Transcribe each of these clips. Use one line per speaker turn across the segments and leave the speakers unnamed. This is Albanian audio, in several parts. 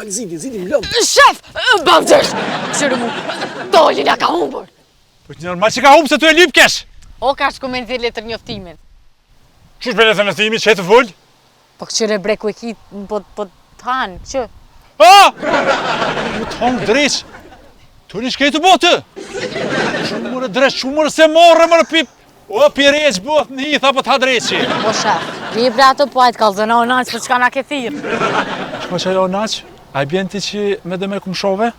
Zidi, më lëmë.
Shef, bëvdësh, qërë mu, doli nga ka humbur.
Po që normal që ka humbë se tu e lyp kesh.
O ka shkomen të letër njoftimin.
Qështë për letër njoftimin, që e të full?
Po qërë breku e kitë, po t'hanë, që?
Më t'hanë dreq. Tu një shkej të botë. Shumë mërë dreq, shumë mërë se morë mërë pip. O, pireq, botë në hitha po t'ha dreqi.
Po shef, libra ato po ajtë kalzëna o naqë, për çka na ke thirë.
Shko që ajo naqë? A i bjen ti që me dhe me kumshove?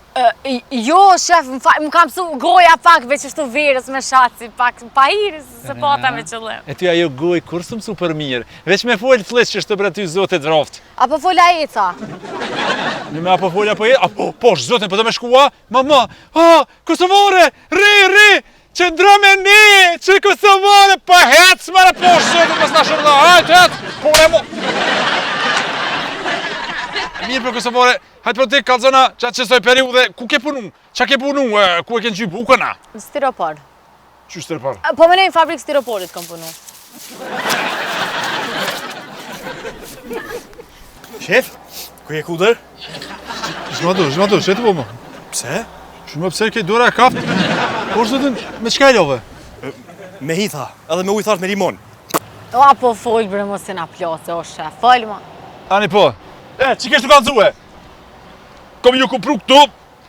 Jo, shef, më kam su goja pak veç është të verës me shaci, pak pa hirës, se pata me qëllim.
E ty ajo goj kur së më super mirë, veç me folë flesh që është të brety zotit vroftë.
Apo fola eca?
Në me apo folja po e, apo posh, zotin, po të me shkua, mama, Kosovare, ri, që ndra me ne, që Kosovare, pa hec, mara posh, zotin, mës na shërda, hajt, po e mo. Mirë për Kosovare, hajtë për ti kalzona që soj periude, ku ke punu? Qa ke punu? Ku e ke në gjybu? U këna?
Në stiropor.
Që stiropor?
Po më nejnë fabrikë stiroporit kom punu.
Shef, ku e kuder?
Zhmatu, që të po më?
Pse?
Që më pse ke dora e kaft? Por zotin, me qka e love?
Me hitha, edhe me ujthartë me limon.
O, apo folë bre mos e na plose, o shef, folë ma.
Ani po, që kesh të kalzue? Kom ju kupru këtu,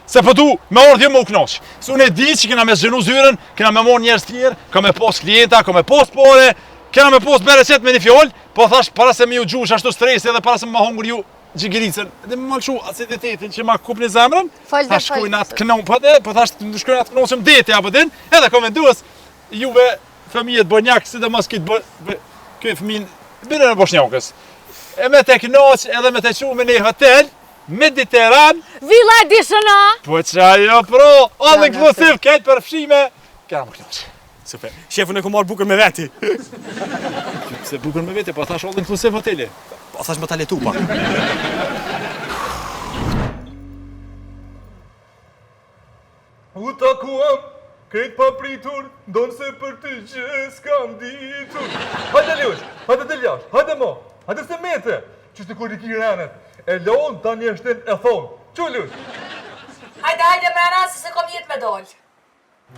se po tu me ordhje më u knoq. Se unë e di që kena me zhenu zyren, kena me mor njerës tjerë, ka me pos klienta, ka me pos pore, kena me pos bere qetë me një fjoll, po thash para se me ju gjush ashtu stresi edhe para se me ma hungur ju gjigiricën. Dhe me malëshu aciditetin që ma kup një zemrën, thash shkojnë atë knoq, po thash të shkojnë atë knoqëm deti apo din, edhe komenduës juve fëmijet bonjak, si dhe mos këtë fëmin, bire në Boshnjakës. E me te knoq edhe me te qu me një hotel, Mediteran.
Villa Edishona!
Po qa jo pro, all inclusive, kejtë përfshime. Kena më knoq.
Super, shefën e ku marrë bukër me veti.
Se bukër me veti, po thash all inclusive hoteli.
Po thash me ta letu pak.
U takuam, këtë pa pritur, ndonë se për të gjë s'kam ditur. Hajde Ljush, hajde të ljash, hajde mo, hajde se mete, që të kur i ki renet, e lonë tani është e thonë. Që Ljush?
Hajde mrena, se se kom jetë me dollë.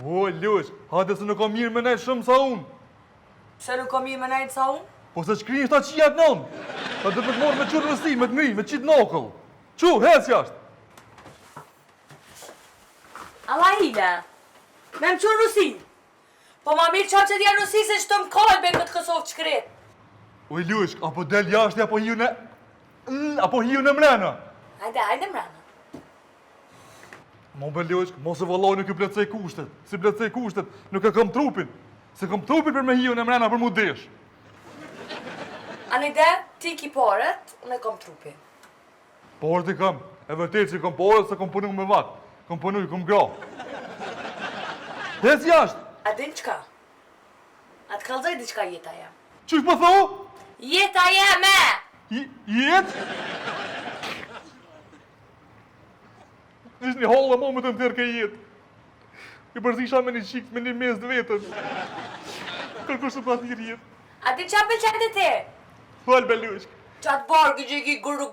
O Ljush, hajde se nuk kam mirë me nejtë shumë sa unë.
Se nuk kom mirë me nejtë sa unë?
Po se shkrini shta që jatë nëmë. Hajde me të morë me qërë rësi, me të mri, me qitë nokull. Që, hes jashtë.
Allah hile, me më qërë Rusi. Po ma mirë qatë që dhja Rusi se që të më kajnë me këtë Kosovë që kretë.
O Ljush, apo del jashtë, apo hiu në mrena.
Hajde mrena.
Mo be Ljush, mos e valloj nuk i pletësej kushtet. Si pletësej kushtet, nuk e kam trupin. Se kam trupin për me hiu në mrena për mu desh.
Anide, ti ki paret, unë e kam trupin.
Paret i kam, e vërtet që kam paret se kam punu me vatë. Kam punu, kam gra. Hes jashtë!
A din qka? A të kalzoj di qka jeta jem?
Qysh më tho?
Jeta jeme!
Jetë? Ishtë një halë mo më të më tërë ke jetë. I përzisha me një qikë, me një mes të vetën. Kërkush të patir jetë.
A din qa pëlqen e te?
Falë Belushk.
Qatë bargë që ki guru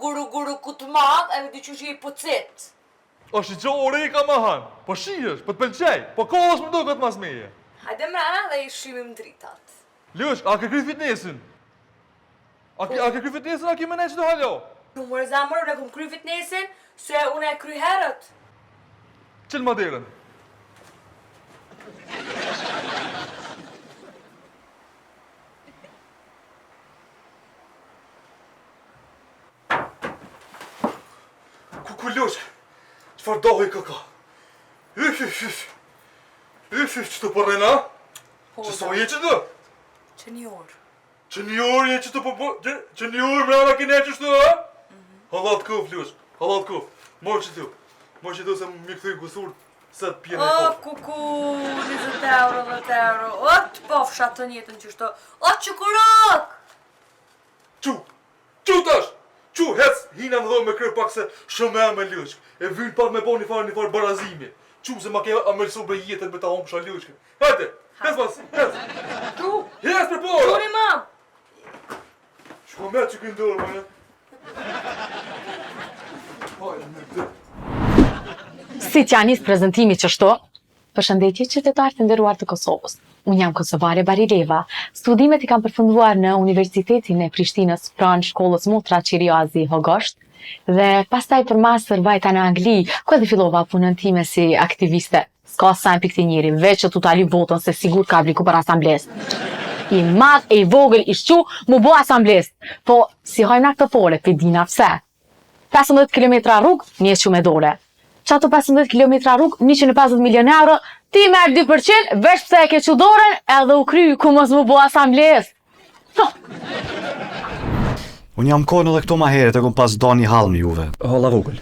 ku të madh, edhe di që shi i pucit.
Ashtë që ore i ka më hanë. Po shihesh, po të pëlqej, po ka është më do këtë mas meje.
Hajde mrena dhe i shimim dritat.
Lush, a ke kry fitnesin? A ke kry fitnesin, a ke më nejë që të hallo?
Nuk mërë zamër, unë e kom kry fitnesin, se unë e kry herët.
Qëllë ma derën? Ku Lush, qëfar dohi këka? Ysh, që të përrena? Që s'o je që të?
Qenior.
Qenior je që të po... Qenior mrava kene që shtu, ha? Hallat kof, Lush, hallat kof. Morë që tu se më këthuj gusur se të pjene
O,
kof.
kuku, 20 euro, 10 euro. O, të pofsha të njetën që shto. O, që kurok!
Qu tash! Qu, hec, hina në dhoj me kërë pak se shumë e me Lush. E vynë pak me po një farë barazimi. Qu, se ma ke amelsu bre jetën me ta homë sha Lushke. Hajde, hez pas, hez.
Qu!
Hez për pora!
Quri, mam!
Shko me që këndorë, me.
Si t'ja njës prezentimi që shto? Përshëndetje qytetarë të nderuar të Kosovës. Unë jam Kosovare Barileva. Studimet i kam përfunduar në Universitetin e Prishtinës pranë shkollës Motra Qiriazi Hogosht dhe pastaj për master vajta në Angli, ku edhe fillova punën time si aktiviste. S'ka sa në pikti njëri, veç që tu tali votën se sigur ka apliku për asambles. I madh e i vogël i shqu mu bo asambles. Po, si hajna këtë fore, për dina pse. 15 km rrugë, njës që me dore. Qato 15 km rrugë, 150 milion euro, ti merë 2%, veç pse e ke që dorën, edhe u kry ku mos mu bo asambles.
Unë jam konë edhe këto ma heret e kom pas do një halë me juve. Holla vogël.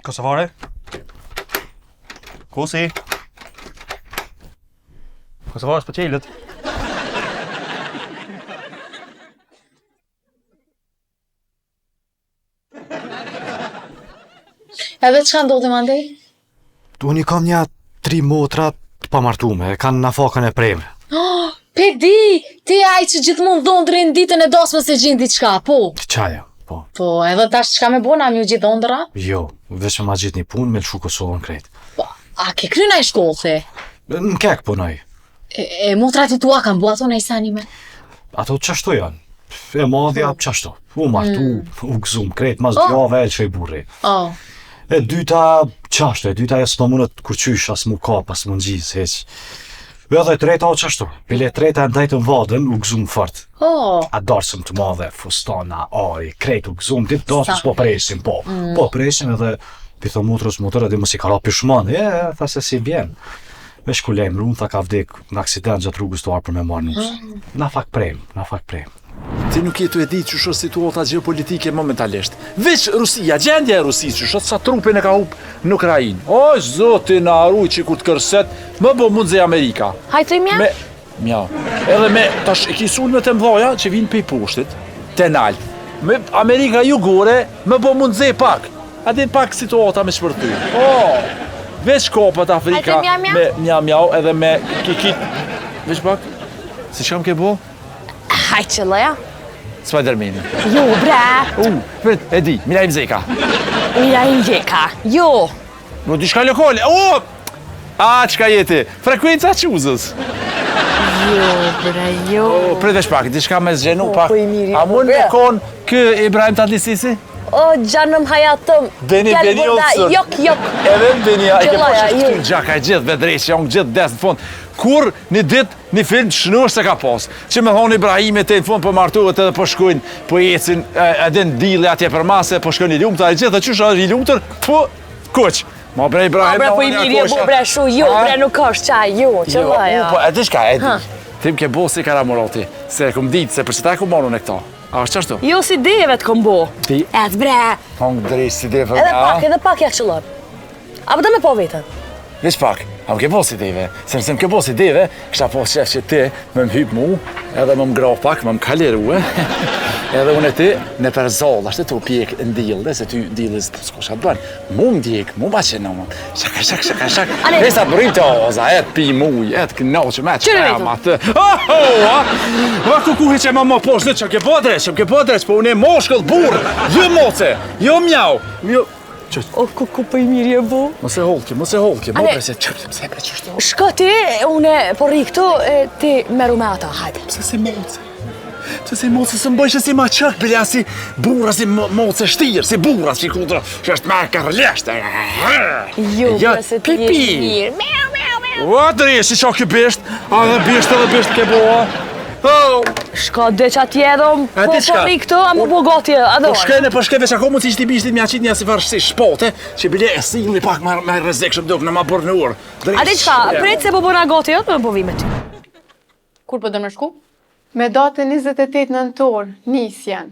Kosovare? Kosi? Kosovare s'po qelet?
Edhe që ka ndodhe mandej?
Unë i kam nja 3 motra të pamartume, kanë në fakën e preme.
Pe di, ti aj që gjithmonë dhondrin ditën e dosme se gjinë diçka, po.
Qaja, po.
Po, edhe tash qka me bona mi u gjithë dhondra?
Jo, veç me ma gjithë një punë me lëshu Kosovën krejt.
Po, a ke kryna i shkollë, the?
Në kek punoj.
E motrat i tua kanë bu ato në isanime?
Ato qashtu janë. E madhja qashtu. U martu, u gëzum krejt, mas djave e që i burri. E dyta qashtu, e dyta jesë në mundët kur qysh, as mu kap, as mu ngjis, heq. Edhe e treta o qashtu. Pile e treta e ndajtë në vadën, u gëzum fort. A darsëm të madhe, fustana, aj, krejt u gëzum, ditë dasës po presim, po. Po presim edhe pitho motrës edhe mos i ka ra pishman, tha se si vjen. Vesh ku lejmë runë, tha ka vdek në aksident gjatë rrugës të arë për me marë nusë. Na fak prem.
Ti nuk jetu e ditë që shë situata geopolitike momentalisht. Veç Rusia, gjendja e Rusisë që shë sa trupin e ka hup në Ukrainë. O, zotin arruj që kur të kërset, më bo mundze Amerika.
Hajtë i mja?
Mja. Edhe me, tash e kisun me të mdhoja që vinë pëj poshtit, të naltë. Me Amerika jugore, më bo mundze pak. A din pak situata me shpërty. O, veç kopët Afrika, me mjau edhe me kikit. Veç pak, si që kam ke bo?
Hajtë që leja?
Spider-Man.
Jo, bre!
E di, Mira Imzeka.
Mira Imzeka, jo!
No, di shka lokale, qka jeti? Frekuenca quzës.
Jo, bre, jo.
Prit veç pak, di shka me zgjenu pak.
Po i miri.
A mund me konë kë Ibrahim Tatlisisi?
O, gjanëm hayatım.
Beni olsun.
Yok.
Edhe beni, e ke
Gjëllaja,
poshë këtu gjaka e gjithë vedrejsh, janë gjithë desë në fund. Kur një dit, një film të shnush se ka pas. Që me thonë Ibrahimit e në fund për martuhet edhe po shkojnë, po ecin, edhe në dile atje për mase, po shkojnë i lumëtër, e gjithë, dhe qështë i lumëtër, po, kuq. Ma bre Ibrahim,
bre, po i mirë, jo, bre, shu, jo, bre, nuk është qaj, jo, gjëllaja.
Po, e di shka, e di. Tim ke bo si karamoroti, se e kum ditë, se për që ta e kum marun e këta. A është qashtu?
Jo, si deve të kombo.
Ti?
Et, bre.
Hongë drejsh si deve.
Edhe pak ja qëllon. Apo da me po vetën?
Veç pak, a më ke bo si deve. Se nëse më ke bo si deve, kështa po qef që ti më hyp mu, edhe më ngra pak, më kaliru, edhe unë e ti në përzall, ashtë të u pjek në dilë, se ty dilës s'ko shatë bënë. Mu më djek, mu ma që në më. Shak. Vesa të bërim të oza, etë pi muj, etë kënoqë, me që ma të. Va kukuhi që ma poshtë, që ke po dreq, po unë e moshkëll burë, jo moce, jo mjau.
O, ku për i mirë je bu?
Mos e holke, mo bre se qështu.
Shko ti, une po ri këtu, ti meru me ata, hajde.
Pse si moce? Si mocë së mbëjshë si ma qëk, bilja si burra, si mocë e shtirë, si burra, si kutra, që është me kërleshtë.
Jo, se ti je
pipi.
mirë.
O, të rje, si qa kjo bisht, a dhe bisht ke boa.
Shka dhe që atje edhe
A ti shka?
këtu, a më po gati, a
Po shkene, veç ako mund si që ti bishtit mja qitë një si farë shpote, që bile e sili pak me rezek shumë duk në ma bërë në urë.
A di qka, prit se po bëna gati, me po vi me ty.
Kur po do me shku?
Me datën 28 nëntor, nisjen.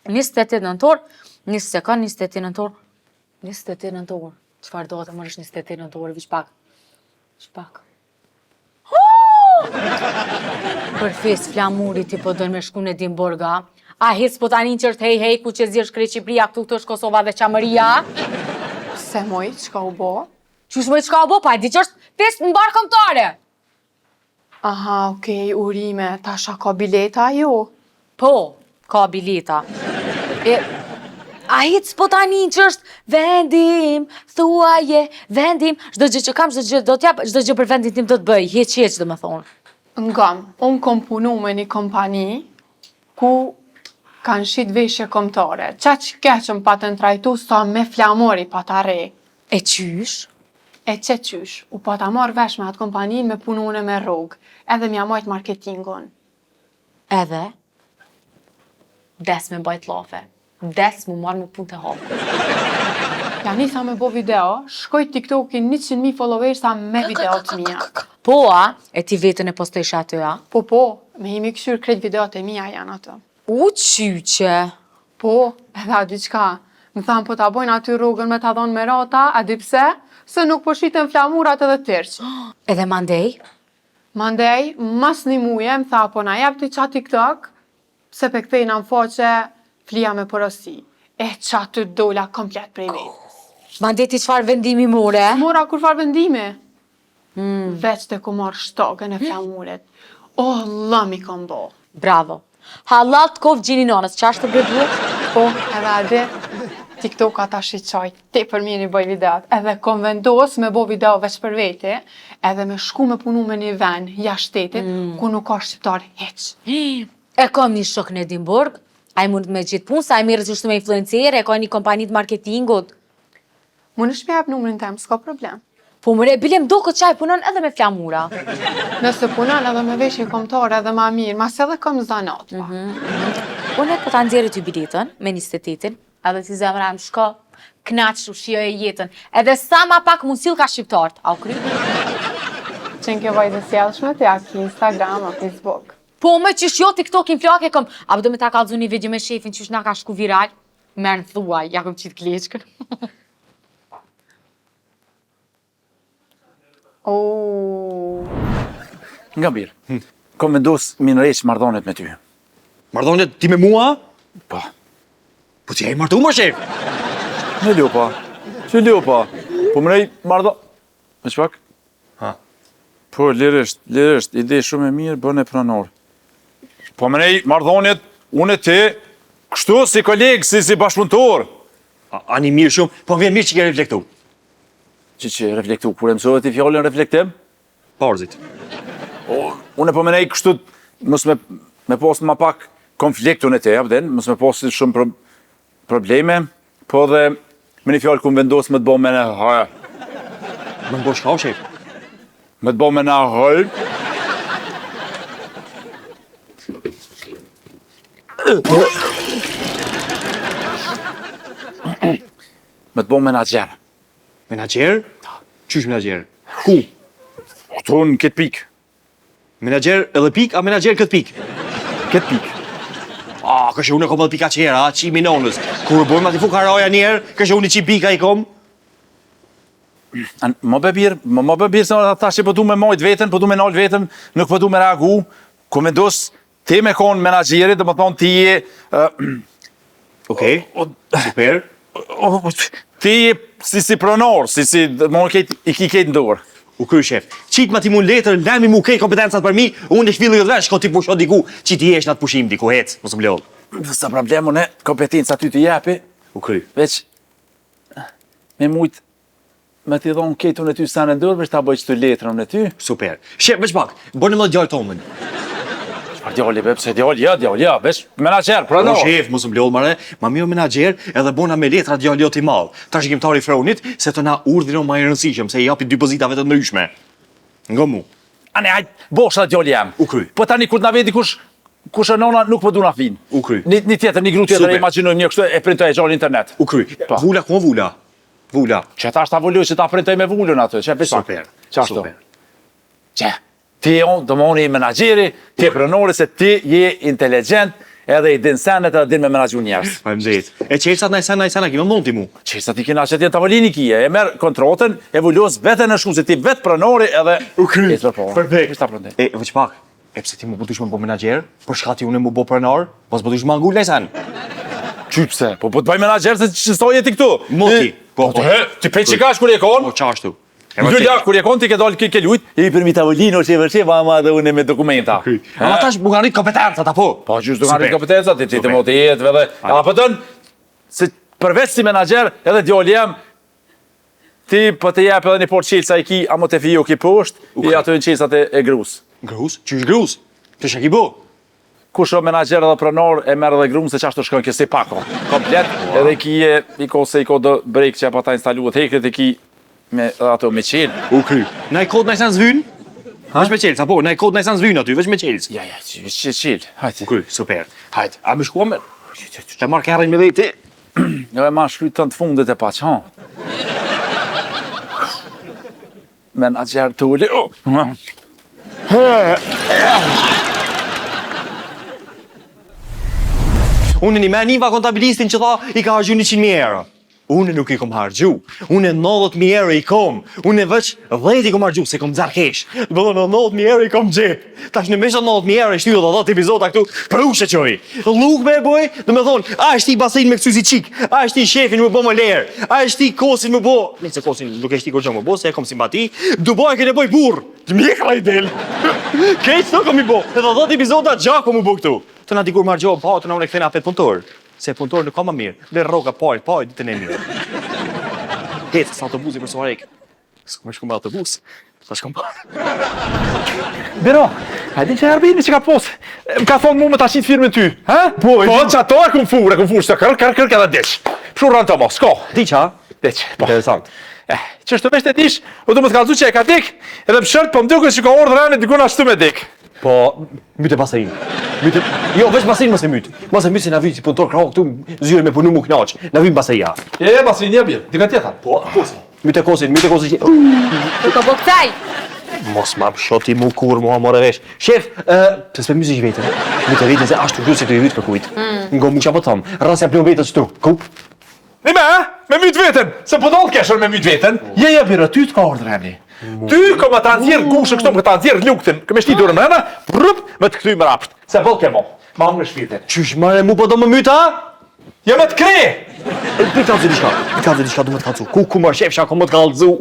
28 nëntor, 28 nëntor, 28 nëntor. Qfar do të mërësh 28 nëntor, vish pak. Për fest flamurit ti po dojnë me shku në Dimborga. A hic po tani që është hej ku që zirë shkrej Qipria këtu është Kosova dhe Qamëria.
Se moj, qka u bo?
Qysh më qka o bo, pa e di që është fest në barë kombëtare.
Aha, okej, urime, tasha ka bileta jo?
Po, ka bileta. A hic po tani që është vendim, thuaje, vendim, çdo gjë që kam, çdo gjë do t'jap, çdo gjë për vendin tim do të bëj, hiç do më thonë.
Ngam, unë kom punu me një kompani ku kanë shit veshje kombëtare. Qaq keqëm pa të trajtu sa me flamori pa ta re.
E qysh?
E që qysh, u pa ta marrë vesh me atë kompanin me punune me rrugë, edhe mja majt marketingon.
Edhe? Des me bajt lafe. Des mu marrë me punë të hapë.
Ja nisa me bo video, shkoj TikTokin 100.000 followersa me video të mija.
Po, e ti vetën e postojsh aty, a?
Po, me imi këshyr krejt videot e mija janë atë.
U qyqe.
Po, edhe a diqka, më thamë po ta bojnë aty rrugën me ta dhonë me rata, a di pse? Se nuk po shiten flamurat edhe tërq.
Edhe mandej?
Mandej, mas një muje, më tha po na jep t'i qa TikTok, se pe kthejna në faqe flia me porosi. E qa të dola komplet prej vetës.
Mandej ti qfar vendimi more?
Mora kur far vendime? Veç të ku marrë shtogën e flamuret. Oh, lëmi kom bo.
Bravo. Halal të kofë gjini nonës, qa është të bredu?
Po, edhe ade, TikTok ata shiqaj, te për mirë i bëj videot. Edhe kom vendos me bo video veç për vete, edhe me shku me punu me një ven, jashtë shtetit, ku nuk ka shqiptar heq.
E kam një shok në Edimburg, a i mund me gjithë punë, sa i mirë që shtu me influencere, e ka një kompanit marketingut.
Mund është me jap numrin tem, s'ka problem.
Po mëre, bilem do këtë qaj punon edhe me flamura.
Nëse punon edhe me veshje kombëtare edhe ma mirë, mas edhe kom zanat, pa.
Unë po ta nxjerrë ty biletën me 28-in, edhe si zemra më shko, knaq u shijoj e jetën. Edhe sa ma pak mund sill ka shqiptarët, a u kry?
Qenë kjo vajtë sjellshme të aki Instagram o Facebook.
Po me qysh jo TikTokin flake kom, a do me ta kallzu një video me shefin qysh na ka shku viral, merë në thuaj, ja kom qitë kleqkën.
Oh.
Nga birë, kom vendos minëreq marrëdhëniet me ty.
Marrëdhëniet ti me mua?
Po.
Po ti e martu më shef.
Në lupa, që lupa, po më nej marrëdhëniet. Me çpak?
Ha.
Po, lirisht, ide shumë e mirë, bën e pranor. Po më nej marrëdhëniet, unë e ti, kështu si kolegë, si bashkëpunëtor.
Ani mirë shumë, po vjen mirë që ke reflektu.
Që reflektu, kur e mësove ti fjallën reflektim?
Parzit.
Unë po më nej kështu, mos me pas ma pak konfliktun e te, abden, mos me pas shumë probleme, po dhe me një fjallë ku më vendos me të bo me në hajë.
Më në bo shka o shef?
Me të bo me në hajë. Me të bo menaxher.
Menaxher? Qysh menaxher? Ku?
Këtu në këtë pikë.
Menaxher edhe pik, a menaxher këtë pik?
Këtë pikë.
Kështë unë e kom edhe pika qera, qimi nonës. Kur bojmë ati fukaraja njerë, kështë unë i qi pika i kom.
Më bebirë se ata që po du me majt vetën, po du me nalë vetën, nuk po du me reagu. Ku me dos, ti me konë menaxherit, dhe më thonë ti je...
Okej, super.
Ti je si pronor, i ki ketë ndorë.
U kry shef, qitë ma ti mun letër, lemi mu kej kompetencat për mi, unë e shvilli dhe dhe, shko ti pusho diku, që ti jesh në atë pushim diku, hec, mos më lodh.
Sa problem unë, kompetenca ty të jepi,
U kry.
veç me mujtë me t'i dhonë ketun e ty sanë ndorë, veç ta bëj që të letrën e ty.
Super. Shef, veç pak, bërë në më djallë tonën.
djali, be, pse djali, ja, veç menaxher, pranor.
O shef, mos m'lodh mare, ma mirë menaxher edhe bona me letra djali jot I madh. Tash gjimtari fronit se të na urdhëron më I rëndësishëm se I japi dy pozitave të ndryshme. Nga mu.
Ane, hajt, bosha djali jam.
U kry.
Po tani kur na vedi kush e nona nuk po du na fin.
U kry.
Një tjetër, një gru tjetër,
Super.
imagjinojmë një kështu e printoj e gjallë internet.
U kry.
Po.
Vula, ku vula? Vula.
Që ta është ta voloj që ta printoj me vullën atë, që e pesa.
Super.
Qashtu.
Super.
Që, ti do më unë I menagjeri, ti e prenori se ti je inteligent, edhe I din senet edhe din me menagju njerës.
Faleminderit. E qelsat na sana, kime mund ti mu.
Qesa ti kena që ti në tavolini kije, e merë kontrotën, e vullos vete në shku, se ti vetë prenori edhe...
U kry.
Perfekt. Kështë ta prendej.
E, vëq pak. E pse ti mu bëtush me bo menagjer? Për shkati unë mu bo prenor? Pos bëtush me angull nejsan?
Qy pse? Po të bëj menagjer se që soj e ti këtu?
Moti.
Po, ti pej qikash kur je kon?
Po qashtu.
Julia, kur je kon ti ke dalë ke lujt, I për mi tavolino, që ama dhe unë me dokumenta.
Ama tash mu kanë rrit kompetencat apo?
Po, gjysh do kanë rrit kompetencat, ti të moti jetë, edhe... A po tënë, se përveç si menaxher, edhe djali jam, ti po të jep edhe një por qelsa I ki, a mo të fijo ki poshtë, I ato në qelsat e grus.
Grus? Qysh grus? Që shaki bo?
Kush o menaxher edhe pronor e merr edhe grun se çashtu shkon kësi pako. Komplet, edhe I ko do break që apo ta instaluat hekret I ki me ato me qel.
U kry. Na I kod na san zvyn? Veç me qelës, apo? Na I kod na san zvyn aty, veç me qelës.
Ja, qel. Hajt.
U kry, super. Hajt, a më shkuam me... Të marrë kërën me dhe ti?
Jo e ma shkryt të fundit e paq, ha? Menaxher Tuli.
Unë një meniva kontabilistin që tha I ka hargju 100.000 euro. Unë nuk I kom hargju. Unë 90.000 euro I kom. Unë veç 10 I kom hargju, se kom zarkesh. Bëllë 90.000 euro I kom gjep. Tash në mesha 90.000 euro I shtyju dhe 10 epizoda këtu, për ushe qoj. Luk me boj, dhe me thonë, a është ti basin me kësuzi qik, a është ti shefin me bo më lerë, a është ti kosin me bo, nëse kosin nuk e shti kur gjë më bo, se e kom simpati, du boj e kene boj bur, të mjekra I del. Kejtë të kom I bo, edhe 10 epizoda gjako mu bo këtu. Të na dikur marrë gjobë, të na unë e këthena apet punëtor. Se punëtor nuk ka më mirë, dhe roga pajt, ditën e mirë. Hecë, sa autobusi për soarek. S'kom e shku me autobus, sa shkom pa.
Bero, hajde që Arbini që ka posë. Më ka thonë mu me ta qitë firme ty, ha? Po, që ato e këmë furë, se kërk edhe deq. Pëshur rënë të mos, s'ko.
Ti qa?
Deq, po.
Interesant.
Që është të mesht e tish, u du më të kalzu që e ka dik, edhe më shërt, po më duke që ka ordë rënë, dikun ashtu me dik.
Po, myte pasarin. Jo, veç pasarin mos e myt. Mos e myt se na vjen si punëtor krau këtu, zyre me punu mu knaq. Na vjen pasaria.
Pasarin ja bjerë, dika tjetër.
Po, kosin. Myte kosin.
Do të bëktaj.
Mos ma shoti mu kur mua more vesh. Shef, të s'pe mysi vetën. Myte vetën se ashtu gjusi të I vyt për kujt. Ngo mu qa po thom, rrasja plon vetën qëtu. Kup?
Me myt vetën, se po dollë keshër me myt vetën. Ja bjerë, ty të ka ordë rëni. Ty kom ta nxjerr gushën këtu, më ta nxjerr luktin. Kemë shti dorën rëna, prup, me të kthy më rapsht. Se boll kemo. Ma më shpirtin.
Qysh mare mu po do më myt, ha?
Ja me të kre.
Ti ka diçka do më të kallzu. Ku më shef, ku më të kallzu.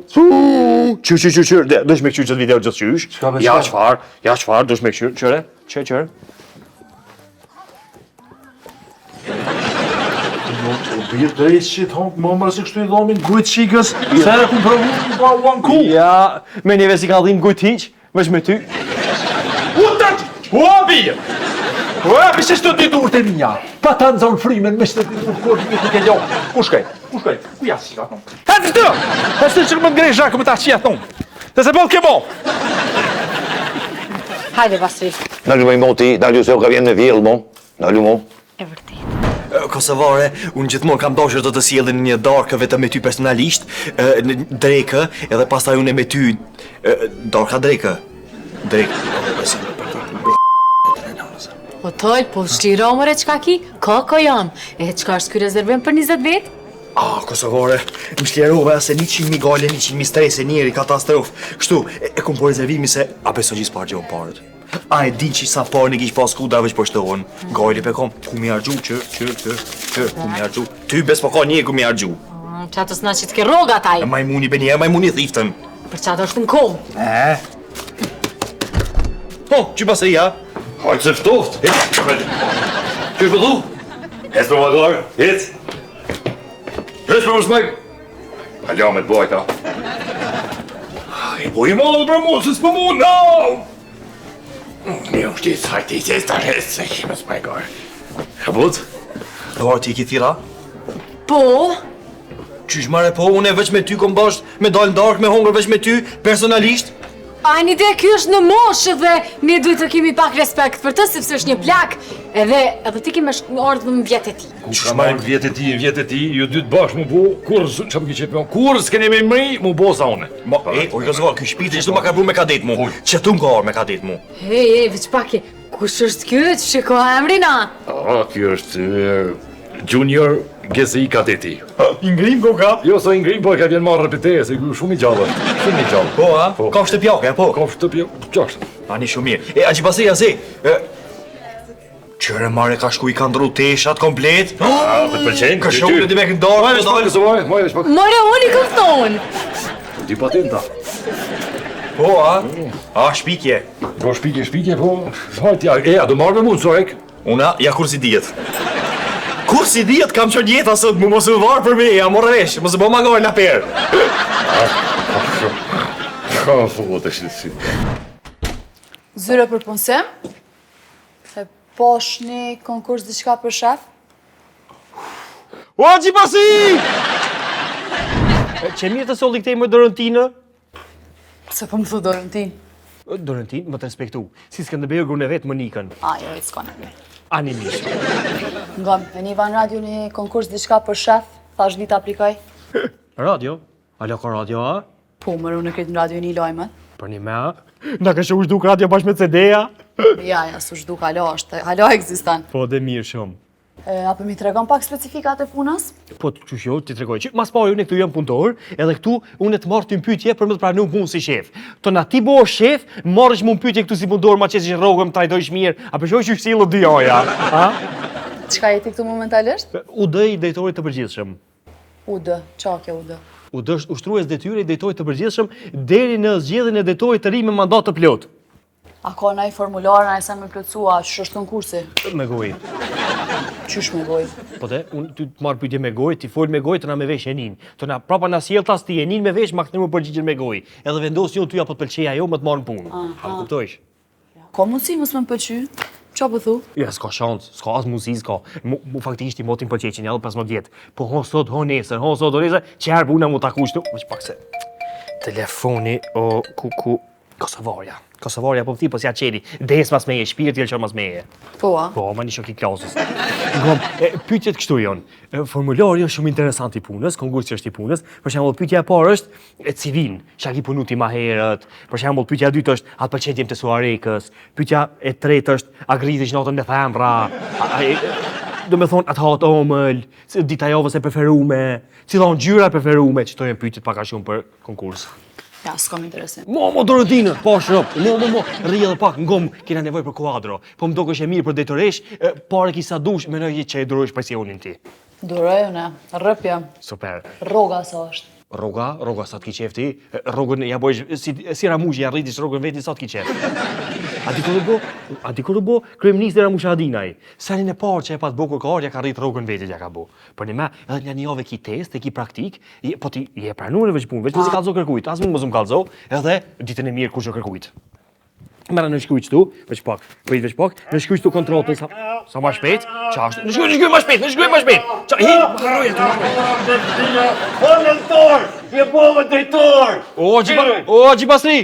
Qyr, dosh me qyr çdo video gjithë qysh. Ja çfarë, dosh me qyr, çore. Çer.
Birë dhe i shqit hongë, më mërë se kështu I dhomin gujtë qikës, se e ku provu pa uan ku.
Ja, me njeve si ka dhim gujt hiq, veç me ty.
Ua birë! Ua, pishe shtu të ditur të minja. Pa ta nëzon frimen, me shtë të ditur kërë një të ke ljohë. Ku shkaj? Ku jasë qika thonë? Hëtë të! Hëtë që më ngrej zhakë më ta qia thonë. Dhe se bëllë kemo!
Hajde, Vasri.
Dalu me moti, dalu se u ka vjen në vjellë, mo. Dalu, mo.
E vërtet.
Kosovare, unë gjithmonë kam dashur të sjellin një darkë vetëm me ty personalisht, në Drekë, edhe pastaj unë me ty darka Drekë.
O toj, po shliro mëre qka ki? Ko jam. E qka është ky rezervim për 20 vetë?
Kosovare, më shljerove se 100.000 gale, 100.000 strese, njeri, katastrofë. Kështu, e kom po rezervimi se, a beso gjithë parë gjë parët. A e din që sa parë në kish pas kuda veç po shtohen. Gajli pe kom, ku mi argju, qër, ku mi argju. Ty bes po ka një ku mi argju.
Qatës na që t'ke roga taj.
Majmuni be njerë, majmuni thiftën.
Për qatë është në kom.
Që pasaria?
Hajtë se ftoft. Që është pëthu? Hes për magar, hes. Hes për më smeg. Halja me të bajta. Po I madhë për mu, se s'pë mu, no! Jo, shtit, hajti i qes të rrës, se kime s'pajgar. Kaput?
Do ti ki thira?
Po,
Qysh mare po, unë e veç me ty kom basht, me dalë ndark, me hongër veç me ty, personalisht?
a një ide kjo është në moshë dhe ne duhet të kemi pak respekt për të, sepse është një plak, edhe ti kime ardhë në vjetë e ti.
Ka marrë vjetë e ti, ju dy të bashkë mu bu, kur, që më ki qepion, kur s'keni me mri, mu bo sa une.
O, Jozëvar, kjo shpiti që tu ma ka bru me kadet mu, që tu m'ka arë me kadet mu.
Hej, veç pak e, kush është kjo, që shiko emrina?
Kjo është Junior GSI kadeti.
Ingrim koka?
Jo, sa ingrim, po e ka vjen marrë repete, se ku shumë i gjallë. Shumë i gjallë.
Po, a? Ka shtëpjake, po?
Ka shtëpjake, qashtë.
Ani shumë mirë. E, a që pasi, Qëre mare ka shku i ka ndru teshat komplet?
A, të pëlqenë?
Ka shumë në me këndarë,
Majë shpak, kësë majë, majë shpak.
More, unë i këmë thonë.
Ti patenta.
Po, a? A, shpikje.
Po, shpikje, po. Hajtë, a do marrë me mund, Sorek?
Una, ja kur si dijet. Kur si dijet kam qënë jetë asët, mu mos u varë për me, ja morë resh, mos u bo magojnë në perë.
Ka fëllot e shqitësi.
Zyre për punësim? E posh një konkurs diçka për shef?
O, që pasi! Që mirë të solli këtej më Dorotinë?
Se po më thu dorën ti.
Dorotinë, më të respektu. Si s'kënë të bejë grune vetë më nikën.
Ajo, i s'ka në me.
Animisht.
Ngam, e një van radio një konkurs diçka për shef, thash vit aplikoj.
Radio? Alo ka radio, a?
Po, mërë unë këtë në radio një lojmet.
Për një me, a? Nga ka shu shduk radio bashkë me CD-a?
Ja, su shduk, halo është, halo eksistan.
Po, dhe mirë shumë.
Apo mi tregon pak specifikat e punës?
Po, që shjo, ti tregoj që mas pari unë këtu jam punëtor, edhe këtu unë të marrë të mpytje për më të pranu punë si shef. To na ti bo shef, marrësh më mpytje këtu si punëtor, ma qesë që rrogëm, trajtojsh mirë, a përshoj që shilë dy aja, a?
Qka jeti këtu momentalisht?
UD i drejtorit të përgjithshëm.
UD, qa kjo UD?
UD është ushtrues detyre i drejtorit të përgjithshëm deri në zgjedhjen e drejtorit të ri me mandat të plot.
A ka naj formular, naj sa me plotësua, që është konkursi?
Me gojë.
Qysh me goj?
Po te, unë ty të marrë pyetje me gojë, ti fol me gojë, të na me vesh e nin. Të na prapa na sjell tas ti e nin me vesh, ma këtë më përgjigjen me gojë. Edhe vendos ju ty apo të pëlqej ajo më të marrën punë. A kuptojsh?
Ka mundësi mos më pëlqy? Qa po thu?
Ja, s'ka shans, s'ka as mundësi, s'ka. Mu faktikisht i motin pëlqej që edhe 15 vjet. Po hon sot, hon nesër, çfarë puna mu takush tu? Më pak se. Telefoni o kuku Kosovaria. Kosovaria po ti po si a qeli. Des mas meje, shpirti elçon mas meje.
Po, a?
Po, ma një shok i klasës. Ngom, pyetjet kështu janë. Formulari është shumë interesant i punës, konkursi është i punës. Për shembull, pyetja e parë është civil, çka ki punu ti më herët. Për shembull, pyetja e dytë është atë pëlqen të Suarekës. Pyetja e tretë është a gritesh natën me themra. Do me thonë atë hatë omël, dita javës e preferume, cila ngjyra e preferume, që to janë pyetjet pak a shumë për konkurs.
Ja, s'kam interesim.
Mo, Dorotinë, pa shrop, mo, rri edhe pak, ngom, kena nevoj për kuadro. Po më dukesh e mirë për drejtoresh, pare ki sa dush, menoj që e durojsh presionin ti.
Duroj une, rrëpja.
Super.
Roga sa është.
Roga sa t'ki qef ti, rogën ja bojsh, si Ramushi, ja rritish rogën veti sa t'ki qef. A di kur bo, kryeministri Ramush Haradinaj, sanin e parë që e pat bokur ka arja ka rrit rogën veti ja ka bo. Për një me, edhe një javë ki test, e ki praktik, po ti je pranuar veç punë, veç më si kalzo kërkujt, as më më kalzo, edhe ditën e mirë kur që kërkujt. Mera në shkujt tu, veç pak, në shkujt tu kontrolën sa ma shpejt, qashtë, në shkujt ma shpejt, qa, hi, harroja tu.
Kondentor, je bove drejtor.
O, Gjipasri!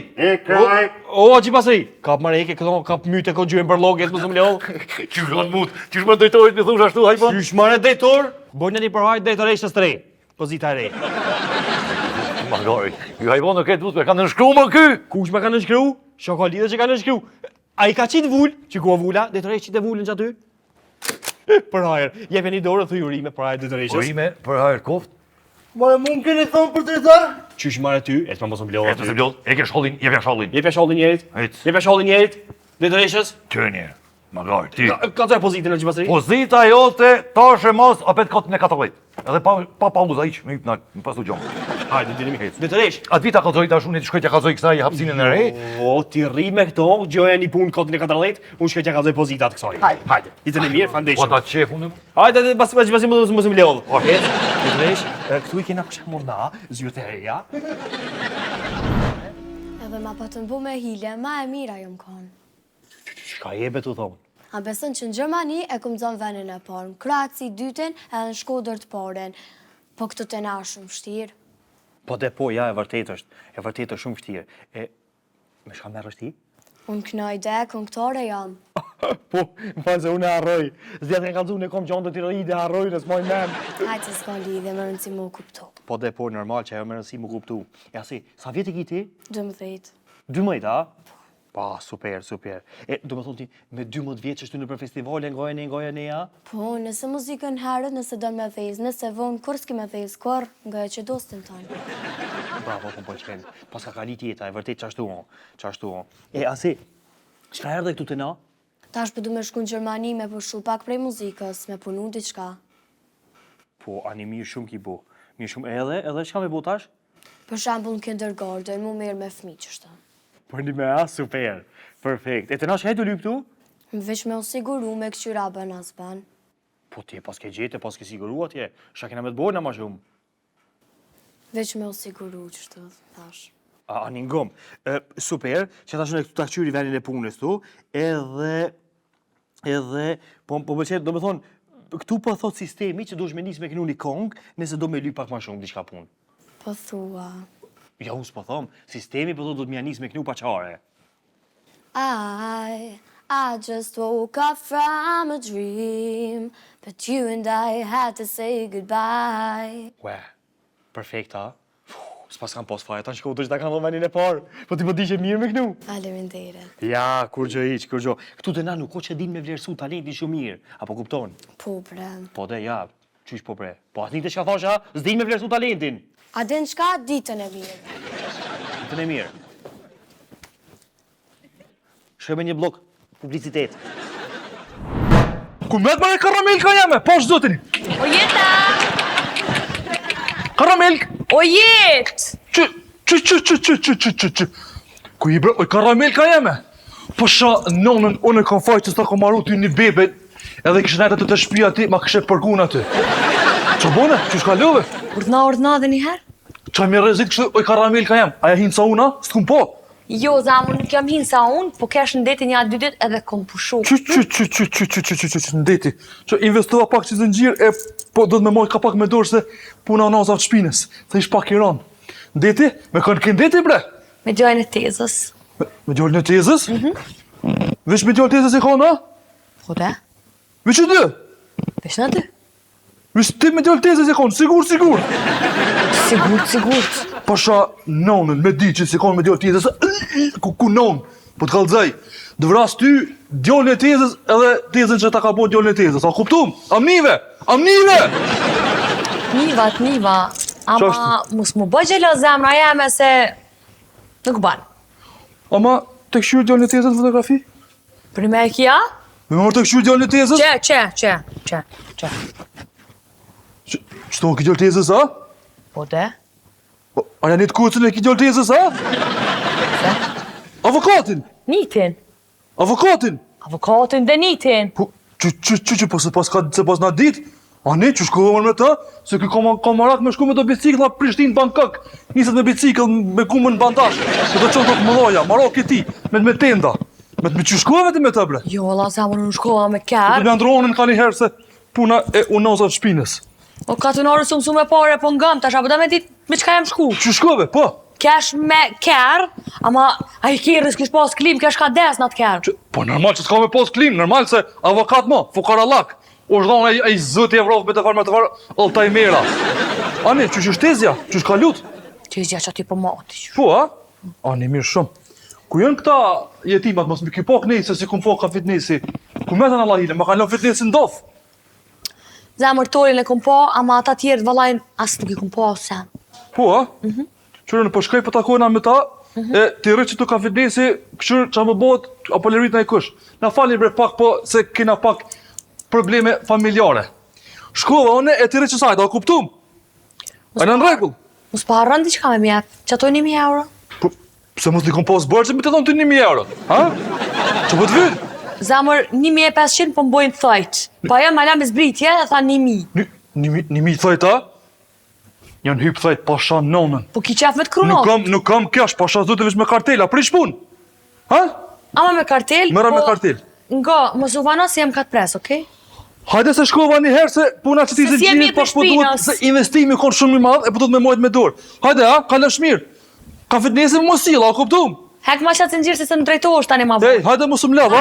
O, Gjipasri! Kap mareke, kap myte, ko gjyën për loget, më zëmë leo.
Qysh kanë mut, qysh më drejtorit me thush ashtu, hajpo?
Qysh mare drejtor, bojnë një përhajt drejtoreshës të re, pozita e re.
Magari, ju hajvonë në këtë vut, me kanë nënshkru më ky?
Kush me ka nënshkru? Shokolidhe që ka nënshkru. A i ka qitë vull, që ku a vulla, drejtoresh qitë vullin që aty? Për hajër, jepe një dorë të jurime për hajër drejtoreshës.
Urime për hajër koft?
Mare mund keni thonë për drejtar?
Qysh mare ty, e të më mosëm blodh aty.
Jepja shkollin.
Jepja shkollin njerit, drejtoreshës.
Tënje, magari, ti.
Ka të e pozitin në Gjipasri?
Pozita jote, tash e mos, apet katën e 14. Edhe pa pauza iq, me në pasu gjonë.
Hajde, dini mi. Drejtoresh.
Atë vita kalzoj tash unë të shkoj t'ja kalzoj kësaj hapsinën e re.
O, ti rri me këto, gjoja një punë kotën e 14, unë shkoj t'ja kalzoj pozitat kësaj. Hajde, ditën e mirë, foundation.
Po ta qef unë.
Hajde, basi më lodh. Drejtoresh, këtu i kena për shembull na, zyrët e reja.
Edhe ma po të mbu me hile, ma e mira jo më konë.
Çka jebe të thonë?
A beson që në Gjermani e kom zonë venin e parë, në Kroaci dytin edhe në Shkodër të parën. Po këtë të na shumë vështirë.
Po dhe po, ja, e vërtet është shumë vështirë. E, me shka merrësh ti?
Unë kënoj dhe këngëtare jam.
Po, më falë se unë e harroj. Zjetë e kalzun e kom që onë të tiroide e harroj në s'moj men.
Hajtë se s'ka lidhje, më rëndësi mu kuptu.
Po dhe po, normal që ajo më rëndësi mu kuptu. Ja si, sa vjetë ki ti?
12.
12, a? Pa, super. E, do më thonë ti, me 12 vjetë që shtu në për festivale, ngoja ne, ja?
Po, nëse muzikën herët, nëse do me thejz, nëse vonë, kur s'ki me thejz, kur, nga e që dostin tonë.
Bravo, po qenë. Pas ka kalit jeta, e vërtet qashtu on. E, asi, shka erdhe këtu të na?
Tash për du me shku në Gjermani me përshu pak prej muzikës, me punu diçka.
Po, ani mirë shumë ki bo. Mirë shumë edhe shka me bo tash?
Për shambull në kindergarten, mu mirë me fmi qështë.
Për një me super. Perfekt. E të na shka e të lyp tu?
Më veç me o siguru me këqyra bën as bën.
Po ti pas ke gjete, pas ke siguru atje. Shka kena me të bojnë ma shumë.
Veç me o siguru qështë, thash.
Ani ngom. Super, që tash në këtu ta këqyri venin e punës tu, edhe, po pëlqen, do me thonë, këtu po thot sistemi që duhesh me nis me kënu një kongë, nëse do me lyp pak ma shumë diçka punë.
Po thua.
Ja, unë s'po thom, sistemi po thot do të mja nis me kënu pa qare.
I just woke up from a dream, but you and I had to say goodbye.
Ue, perfekt, ha? S'pas kam pos faja, ta në shkodër që ta kanë dhënë venin e parë, po ti po di që mirë me kënu.
Faleminderit.
Ja, kur gjë iq. Këtu të na nuk ko që din me vlerësu talentin shumë mirë, apo kupton?
Po bre.
Po dhe ja, qysh po bre. Po atë një të shka thosha, s'din me vlerësu talentin.
A din qka ditën e mirë?
Ditën e mirë. Shkoj me një blok publicitet.
Ku met më karamelka jeme, po zotin.
O jeta!
Karamelk.
O jet!
Që. Ku i bre, oj karamelka jeme. Po sha nonën, unë e kam faj që s'ta kom marru ty një bebe, edhe kishë najtë të shpia ti, ma kështë përgun aty. Që bone, që shka love?
Urdhna dhe njëherë?
Qa mi rezit kështë, oj karamelka jem, aja hinë sa una, s'kum po.
Jo, zamur, nuk jam hinë sa unë, po kesh në deti një 2 dit edhe kom pushu.
Që ndeti. Që investova pak që zëngjir, e po do të me moj ka pak me dorë se puna naza të shpines. Se ish pak i ranë. Ndeti? Me kanë kënë ndeti, bre?
Me gjojnë e tezës.
Me gjojnë e tezës? Vesh me gjojnë e tezës e ka, na?
Po dhe?
Vesh e dy?
Vesh në 2.
Vesh ti me gjojnë e tezës e ka, sigur.
Sigurt.
Pasha nonën me di që si kanë me djallë tezës, ku nonë, po të kalëzaj. Dë vras ty djallën e tezës edhe tezën që ta ka bo djallën e tezës. A kuptum? Amnive!
Niva. Ama mus mu bë gjelo zemra jeme se nuk ban.
Ama të këshyrë djallën e tezës në fotografi?
Primer kja?
Me mërë të këshyrë djallën e tezës?
Që.
Qëto ki djallë tezës, a?
Po dhe?
A janë një të kucën e ki djallë tezës, a? Avokatin?
Nitin.
Avokatin
dhe nitin.
Po, që po se pas na dit? A ne, që shkohë me ta? Se ki kamarak me shku me do bicikla Prishtinë Bangkok. Niset me bicikl me kumën në bandash. Se do qonë do të mëdhoja, marok e ti, me tenda. Me që shkohë veti me ta, bre?
Jo, la zamur në shkoha me
Të
kërë.
me ndronën ka një herë se puna e unazat shpines.
O katunarë su me pare po ngëm, tash apo da me dit me qka jam shku.
Që shkove, po?
Kesh me kërë, ama a i kërës kish pas klim, kesh ka des në atë kërë.
Po normal që s'ka me pos klim, normal se avokat mo, fukarallak. O shdojnë e i zëti Evropë me të farë, Altaj Mera. Ani, që shtezja, që shka lut?
Tezja që ati po mati që.
Po, a? Ani, mirë shumë. Ku jënë këta jetimat, mos mi ki po knesi, si kum po ka fitnesi. Ku me të në lahile, me ka lën fitnesi ndof.
Zemër torin e kom po, ama ata tjerë vëllajnë asë nuk i kom po se.
Po, a? Qërën, po shkaj për takojna me ta, e ti rrë që të ka fitnesi, këshërë që më bot, apo lërit në i kush. Na fali bre pak po, se kena pak probleme familjare. Shkova one e ti rrë që sajta, a kuptum? A në regull?
Mos pa harran diqka me mjep, që ato 1.000 euro.
Po, pse mos t'i kom pas bërë që me të thonë të 1.000 euro, ha? Që po të vynë?
Zemër 1.500 po mbojnë thojt. Pa jo ma la me zbritje, e tha 1.000.
1.000 thojt, a? Janë hypë thojt pasha nonën.
Po ki qef me të krunot.
Nuk kam kesh, pasha zote vesh me kartela, prish pun. Ha?
Ama me kartel,
Mëra me kartel.
Nga, mos u vana se jam ka të pres, okej?
Hajde se shkova një herë se puna që ti
Se si e mirë
pas
për
po duhet
shpinës.
se investimi kon shumë i madh e po duhet me mojt me dorë. Hajde ka lësh mirë. Ka fitnesin mos silla, kuptum?
Hek ma qatë nxirë se se në drejtohesh tani ma
Ej, hajde mos më lava.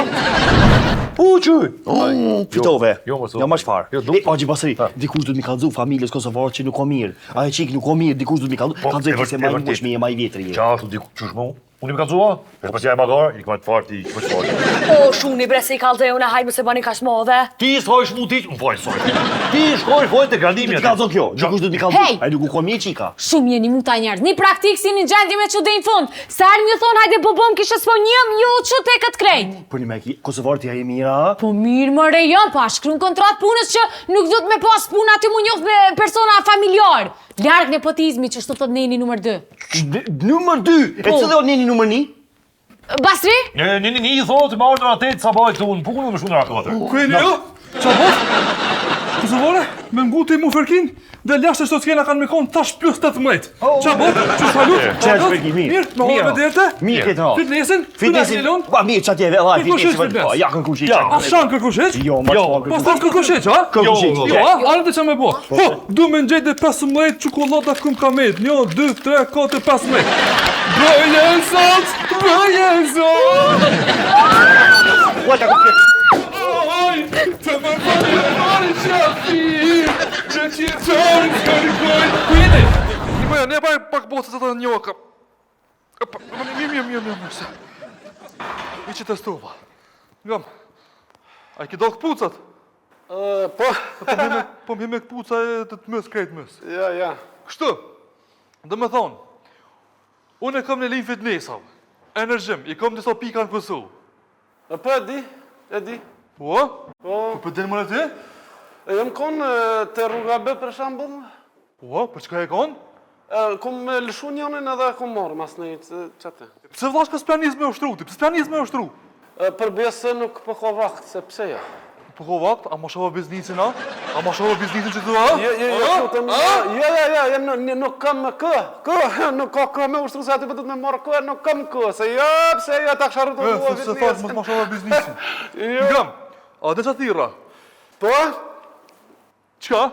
Fitove.
Jo, mos u.
Jo më çfarë.
Jo, duk.
Haxhi Basri, dikush duhet mi kallzu familjes kosovare që nuk ka mirë. Ai çik nuk ka mirë, dikush duhet mi kallzu. Kallzoj se më një shmi e më i vjetër je.
Qa ashtu diku qysh mu? Unë i më kalzua? E përsi e magar, i këmë të farti, i këmë të farti.
O, shuni bre se i kalë dhe une hajmë se bani kash modhe.
Ti s'hoj shmu ti, unë foj s'hoj. Ti shkoj foj të grandimi
Ti kallzon kjo, dikush duhet mi kallzu.
Hey!
Ai nuk ka mirë çika.
Shumë jeni muta njerëz. Një praktik si një gjendje me çudë në fund. Sa herë më thon hajde bobom kishte s'po njëm ju çu tek këtë krejt.
Po një me ki, kosovarët ja e mira.
Po mirë më re jam, pa shkruan kontratë punës që nuk do të me pas punë aty mu njoft me persona familjar. Larg nepotizmi që shto thot neni numër 2.
Numër 2. E cili është neni numër 1?
Basri?
Një i thotë, ma ordër atet, sa bajt të unë, punë më shumë në akëvatër.
Ku e një jo? Qa bot? Kosovare, me nguti mu fërkin, dhe lashtë shto t'kena kanë me konë tash plus 18. Qa bot? Që salut?
Qa është fërkin, mirë.
Mirë, me hojë me derte?
Mirë këtë ra.
Fitnesin?
Fitnesin. Pa mirë çati e vëllai
Kërkushet
fitnesin.
fitnes.
Ja kërkushet.
A shan kërkushet?
Jo, më çfarë
Pas të kërkushet, ha?
kërkushet.
Jo, a? Arë të që me bo. Po, du me ngjej dhe 15 çokolada kum kamet. 1, 2, 3, 4, 15. Bëjën sot! Bëjën sot!
Ua ta kërkushet.
Oj, të më bëjën qafi, që që tonë kërkoj. Kujete! Një bëjën, ne bëjën pak botë se të njohë. Mirë, se. I që testova. Ngam, a i ki do këpucat?
Po.
Po më me këpuca e të të mësë, krejt mësë.
Ja.
Kështu, dhe me thonë, unë e kam në linë fitnesav, energjim, i kam disa pika në kësu.
Po e di.
Po? Po për denë më në ti?
Jam konë të rruga B për shambull.
Po, për çka e konë?
Kom lëshu njënin edhe kom morë mas në qëtë.
Pse vlashka s'pja njës me ushtru ti? Pse s'pja njës me ushtru?
Për besë nuk po ka vakt, se pse ja.
Po ko vakt? A ma shova biznisin, a? A ma shova biznisin që tu, a?
Nuk kam nuk ka kë me ushtru se aty për du të me morë kë, nuk kam kë, se pse ja ta kësharru të vua
Se fakt, mos ma shova biznisin. Ngam, a dhe qa thira?
Po?
Qka?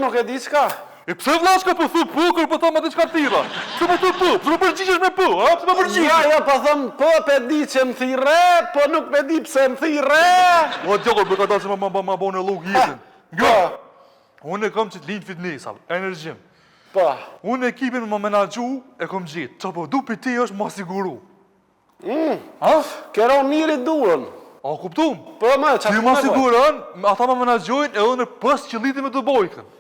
Nuk e di qka.
E pse vlashka po thu po, kër po tha ma dhe qka thira? Pse po thu po? Pse po përgjigjesh me po, a? Pse po përgjigjesh?
Ja, po thëm po, pe di që më thire, po nuk pe di pse më thire.
O, djokor, për ka dalë se ma bo në lukë jetën. Ngam, unë e kam që t'linë fitnesal, energjim.
Po.
Unë ekipin më menagju e kom gjitë. Qa po du për ti është ma siguru. Ha?
Kera njëri duën.
A, kuptum?
Po, ma, qa
Ti ma siguran, ata ma menagjojnë edhe në pës që liti me të bojkën.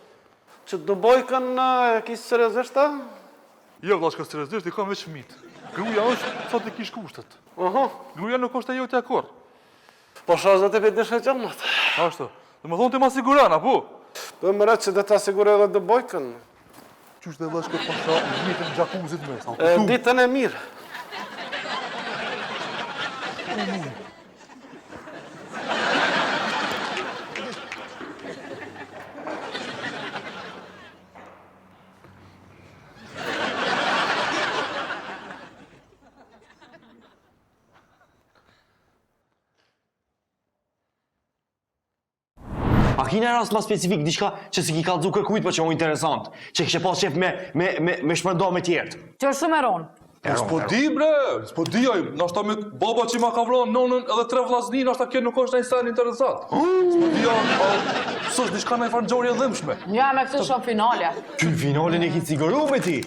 Që të bojkën kisë seriozisht ta?
Jo, vlashka seriozisht, i kam veç fëmit. Gruja është sot i kish kushtet. Gruja nuk është e jo të akor.
Po shazë dhe të për dëshë gjëmët.
Ashtu. Dhe më thonë ti ma siguran, apo?
Po më rëtë që dhe ta sigure edhe të bojkën.
Qysh dhe vlashka pasha jetën në gjakuzit mes, a kuptum?
Ditën e mirë.
A kina rast ma specifik, diçka që si ki kallzu kërkujt, po që o interesant, që kështë pas qef me shpërndo me tjertë.
Që është shumë e ronë.
S'po di bre, s'po di aj, nashta me baba që ma ka vronë nonën edhe 3 vllazni, nashta kjo nuk është një sen interesant. S'po di aj, s'është diçka me fargjori e dhimshme.
Ja, me këtë shumë finale.
Ty në finalin e ki cigëru me ti?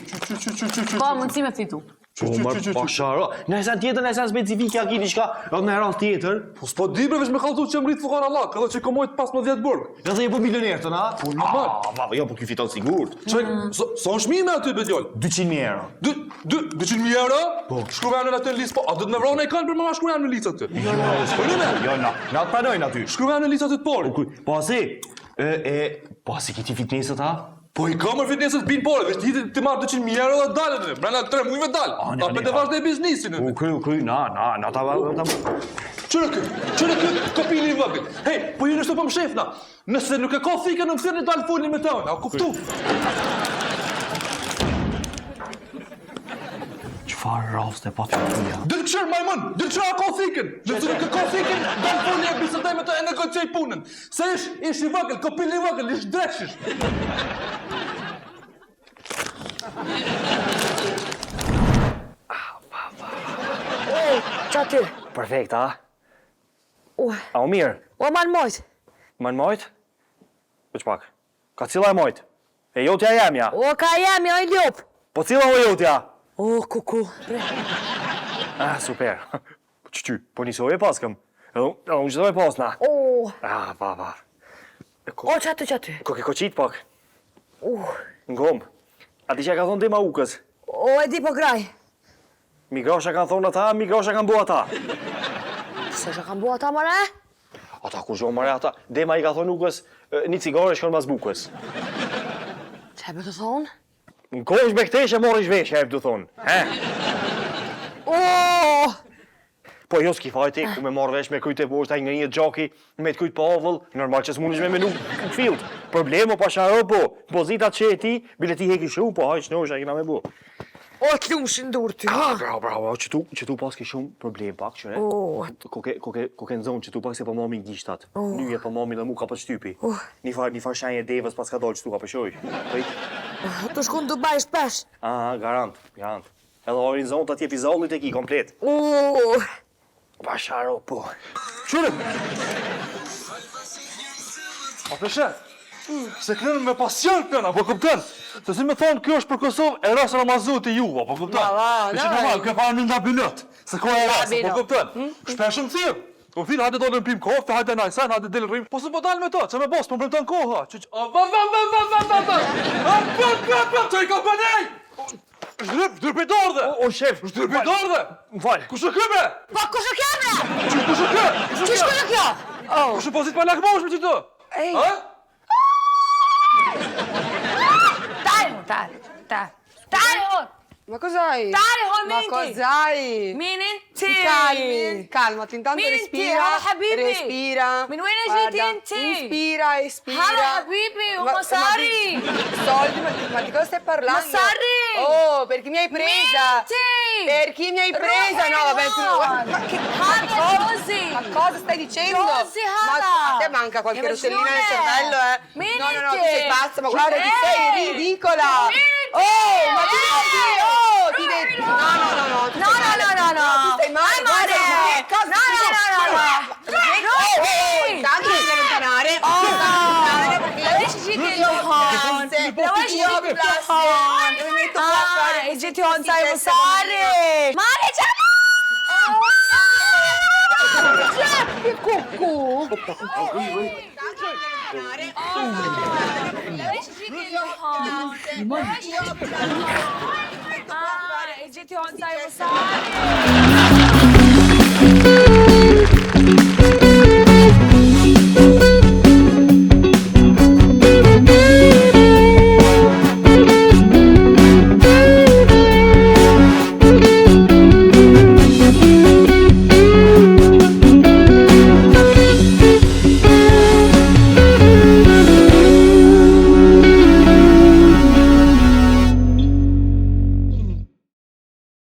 Ka mundësi me fitu.
Pashara, në esen tjetër, në esen specifike a ki diçka, edhe në rast tjetër.
Po s'po di bre, veç me kallzu që më rritë fukara lak, edhe që komojt 15 burg.
Edhe je po milioner të na?
Po normal.
Jo, po kjo fiton sigurt.
Sa është mi me aty be djallë?
200.000 euro.
200.000 euro? Po. Shkruajnë në atë në listë, po, a do të me vronë e kanë për më ma shkruajnë në listë aty?
Jo, na të pranojnë aty.
Shkruajnë në listë aty të parë.
Po asi kiti fitnesët, ha?
Po i kamër fitnesët bin pare, veç ti marrë 200.000 euro dhe dalë në, brenda 3 mujve dalë. Ta për të vazhde e biznisin.
Kry, na ta...
Qërë kë kopili i vëgët. Hej, po ju nështu për më shefna. Nëse nuk e ka thike në më thyrë një dalë folni me tënë, a kuptu?
Farë rrafës të patë që tuja.
Dylqër, majmën! Dylqër a ka thikën! Nëse nuk e ka thikën, do në folje e bisedoj me të e negocioj punën. Se ish i vëgël, kopil i vëgël, ish dreshish.
Qa ty?
Perfekt, a?
A
u mirë?
O, man mojt.
Man mojt? Veç pak. Ka cila e mojt? E jotja jemja?
O, ka jemja i ljop.
Po cila o jotja?
O, kuku.
Ah, super. Qy, po njësoj e paskëm. Unë qëtoj e pasna.
O.
Pa.
O, qa ty?
Ko ke koqit pak? Në gombë. A ti që ka thonë ti ma ukës?
O, e di po graj.
Migrosha kanë thonë ata, migrosha kanë bua ata.
Se që kanë bua ata, mare?
Ata ku zhonë mare ata. Dema i ka thonë ukës, një cigare shkon mas bukës.
Që e be të thonë?
Në kosh me këte që mori shvesh, e të thonë.
O!
Po jo s'ki fajti, ku me marrë vesh me kujt e poshtaj nga një gjoki, me të kujt pa avull, normal që s'mundesh me menu në filt. Problemo pa sharo po, pozitat që e ti, bile ti heki shumë, po hajq në usha kina me bu.
O, të lumë shëndur ty.
Bravo, që tu pas ke shumë problem pak, qëre. Ko ke nëzonë që tu pak se po mami gishtat. Nyje po mami dhe mu ka për shtypi. Një farë shenje devës pas ka dollë që tu ka pëshoj.
Të shku në Dubai shpesh.
Garant. Edhe orin zonë të atje pizallit e ki komplet. Pa sharo po.
Qure! A peshe, se kënën me pasion këna, po kuptën? Se si me thonë kjo është për Kosovë, e rasë Ramazut e juva, po kuptën? E që normal, kjo pa në nda binët, se ko e rasë, po kuptën? Shpeshëm thirë. U thirë, hajde do në pim kohë, hajde najsen, hajde dilë rrim. Po se po dalë me to, që me bos, po më premton koha. Që i ka bënej! Shdrypi dordhe!
O, shef!
Shdrypi dordhe!
Më falë!
Kushe këme?
Po, kushe kjeme?
Kushe kë?
Qish kushe kjo?
Kushe pozit pa lakmosh me që të?
Ej! Tari!
Ma cos'hai?
Tari, ho,
Ma
minti!
cos'hai?
Minin ti!
Calmati, intanto
Minin
respira.
ti, habibi.
Respira.
Min wين
Guarda,
جيتي انت؟
Inspira, espira.
هلا حبيبي ومصاري!
Soldi, ma di cosa stai parlando?
Masari!
Oh, perché mi hai presa?
Minti!
Per chi mi hai presa? No, vabbè, tu... Ma che
Josi!
Ma cosa stai dicendo?
Josi,
Ma
Hala!
a te manca qualche
Che
rotellina nel
ragione!
cervello, eh?
Minti!
No, tu sei pazza, ma guarda che sei ridicola!
Minti!
Oh, ma ti devi... Oh, ti devi... No, tu
No,
stai
no,
male.
no, no!
Tu stai male, guarda che cosa
No, no, no, no!
Intanto devi allontanare. Perché la
ليش جيتي اليوم؟ ليش جيتي اليوم؟
mi metto qua a fare...
جيتي هون ساي مصاري! مالي
Cucù!
ليش جيتي اليوم؟ جيتي هون ساي مصاري!